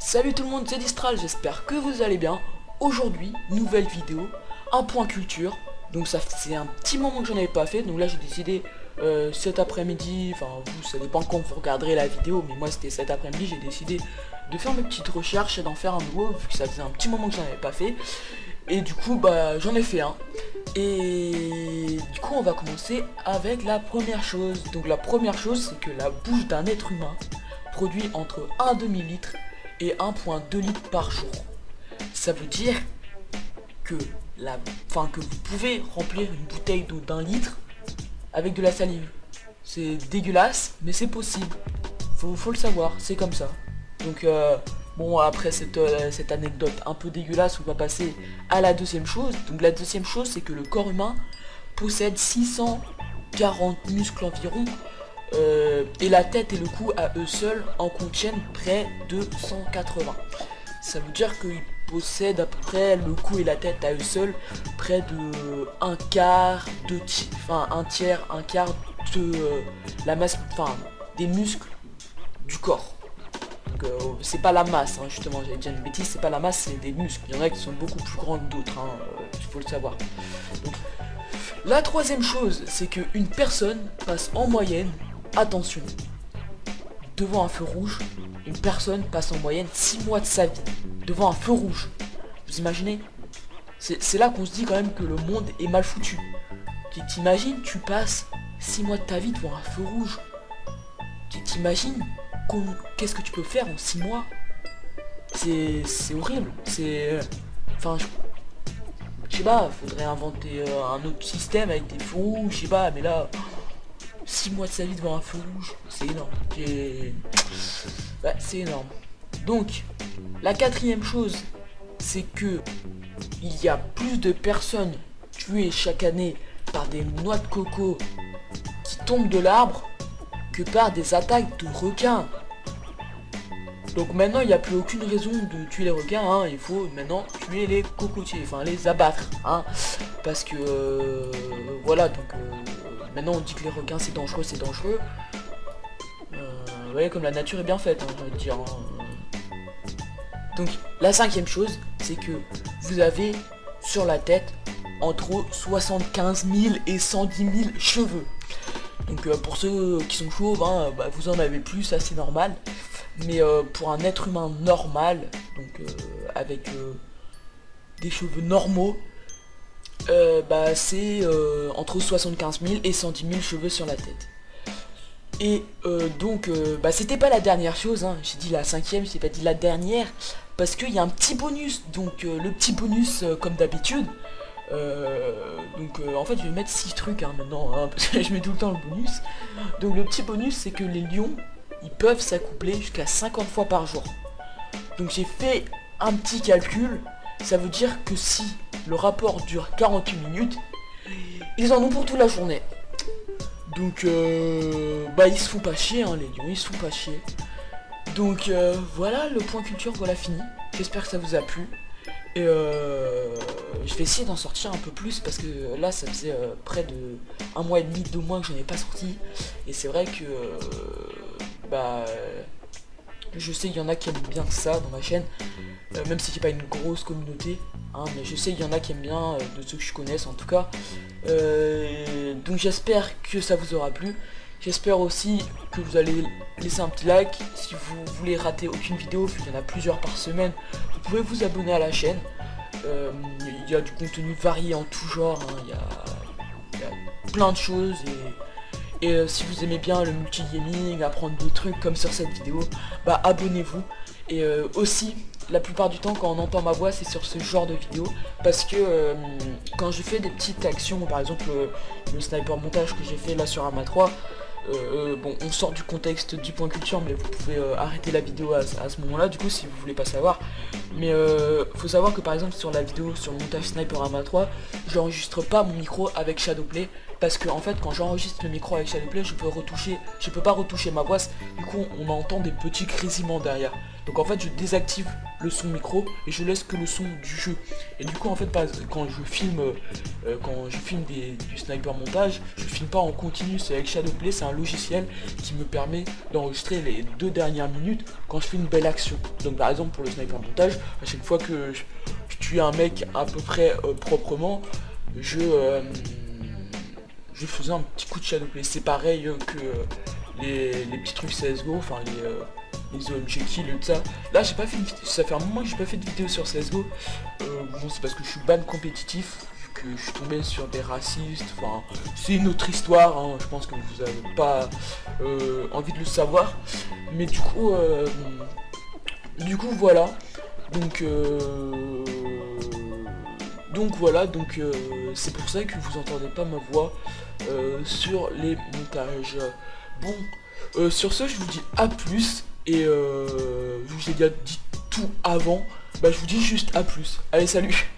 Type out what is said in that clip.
Salut tout le monde, c'est Distral, j'espère que vous allez bien. Aujourd'hui, nouvelle vidéo, un point culture. Donc ça c'est un petit moment que j'en avais pas fait. Donc là j'ai décidé cet après-midi, enfin vous ça dépend quand vous regarderez la vidéo, mais moi c'était cet après-midi, j'ai décidé de faire mes petites recherches et d'en faire un nouveau, vu que ça faisait un petit moment que j'en avais pas fait. Et du coup bah j'en ai fait un. Et du coup on va commencer avec la première chose. Donc la première chose c'est que la bouche d'un être humain produit entre 1 demi-litre et 1,2 litres par jour. Ça veut dire que que vous pouvez remplir une bouteille d'eau d'1 litre avec de la salive. C'est dégueulasse, mais c'est possible. Faut le savoir, c'est comme ça. Donc bon, après cette anecdote un peu dégueulasse, on va passer à la deuxième chose. Donc la deuxième chose, c'est que le corps humain possède 640 muscles environ. Et la tête et le cou à eux seuls en contiennent près de 180. Ça veut dire qu'ils possèdent à peu près, le cou et la tête à eux seuls, près de un quart, un tiers, un quart de la masse, des muscles du corps. Donc c'est pas la masse, hein, justement, j'avais dit une bêtise, c'est pas la masse, c'est des muscles. Il y en a qui sont beaucoup plus grands que d'autres, hein, il faut le savoir. Donc, la troisième chose, c'est qu'une personne passe en moyenne, attention, devant un feu rouge, une personne passe en moyenne 6 mois de sa vie devant un feu rouge. Vous imaginez? C'est là qu'on se dit quand même que le monde est mal foutu. T'imagines, tu passes 6 mois de ta vie devant un feu rouge. T'imagines qu'est-ce que tu peux faire en 6 mois? C'est horrible. Enfin, je sais pas, faudrait inventer un autre système avec des feux rouges, je sais pas, mais là 6 mois de sa vie devant un feu rouge, c'est énorme. Ouais, c'est énorme. Donc, la quatrième chose, c'est que il y a plus de personnes tuées chaque année par des noix de coco qui tombent de l'arbre que par des attaques de requins. Donc maintenant, il n'y a plus aucune raison de tuer les requins, hein. Il faut maintenant tuer les cocotiers, enfin les abattre, hein. Parce que, voilà, donc... maintenant on dit que les requins c'est dangereux, vous voyez comme la nature est bien faite, hein, j'ai envie de dire. Donc la cinquième chose, c'est que vous avez sur la tête entre 75 000 et 110 000 cheveux. Donc pour ceux qui sont chauves, hein, bah, vous en avez plus, ça c'est normal. Mais pour un être humain normal, donc avec des cheveux normaux, bah c'est entre 75 000 et 110 000 cheveux sur la tête. Et donc bah c'était pas la dernière chose, hein. J'ai dit la cinquième, j'ai pas dit la dernière, parce qu'il y a un petit bonus. Donc le petit bonus comme d'habitude, en fait je vais mettre 6 trucs, hein, maintenant, hein, parce que je mets tout le temps le bonus. Donc le petit bonus, c'est que les lions, ils peuvent s'accoupler jusqu'à 50 fois par jour. Donc j'ai fait un petit calcul, ça veut dire que si le rapport dure 48 minutes, ils en ont pour toute la journée. Donc bah ils se font pas chier, hein, les lions, ils se font pas chier. Donc voilà, le point culture, voilà fini. J'espère que ça vous a plu. Et je vais essayer d'en sortir un peu plus, parce que là ça faisait près de 1 mois et demi, 2 mois que j'en ai pas sorti. Et c'est vrai que bah je sais qu'il y en a qui aiment bien ça dans ma chaîne, même si j'ai pas une grosse communauté, hein, mais je sais qu'il y en a qui aiment bien, de ceux que je connaisse en tout cas. Donc j'espère que ça vous aura plu. J'espère aussi que vous allez laisser un petit like. Si vous voulez rater aucune vidéo, vu qu'il y en a plusieurs par semaine, vous pouvez vous abonner à la chaîne. Il y a du contenu varié en tout genre, hein. Il y a plein de choses. Et si vous aimez bien le multigaming, apprendre des trucs comme sur cette vidéo, bah abonnez-vous. Et aussi, la plupart du temps quand on entend ma voix, c'est sur ce genre de vidéo, parce que quand je fais des petites actions, par exemple le sniper montage que j'ai fait là sur Arma 3, bon, on sort du contexte du point culture, mais vous pouvez arrêter la vidéo à ce moment là, du coup, si vous voulez pas savoir. Mais faut savoir que par exemple sur la vidéo sur le montage Sniperama 3, j'enregistre pas mon micro avec Shadowplay parce que en fait quand j'enregistre le micro avec Shadowplay, je peux pas retoucher ma voix, du coup on entend des petits grésillements derrière. Donc en fait je désactive le son micro et je laisse que le son du jeu. Et du coup en fait quand je filme du sniper montage, je filme pas en continu, c'est avec Shadowplay, c'est un logiciel qui me permet d'enregistrer les 2 dernières minutes quand je fais une belle action. Donc par exemple pour le sniper montage, à chaque fois que je tue un mec à peu près proprement, je faisais un petit coup de Shadowplay. C'est pareil que les petits trucs CSGO, enfin les OMG kill et tout ça. Là j'ai pas fait une vidéo, ça fait un moment que j'ai pas fait de vidéo sur CSGO. Bon c'est parce que je suis ban compétitif, vu que je suis tombé sur des racistes, enfin c'est une autre histoire, hein. Je pense que vous avez pas envie de le savoir. Mais du coup voilà. Donc c'est pour ça que vous entendez pas ma voix sur les montages. Bon, sur ce je vous dis à plus. Et vu que j'ai déjà dit tout avant, bah je vous dis juste à plus. Allez, salut.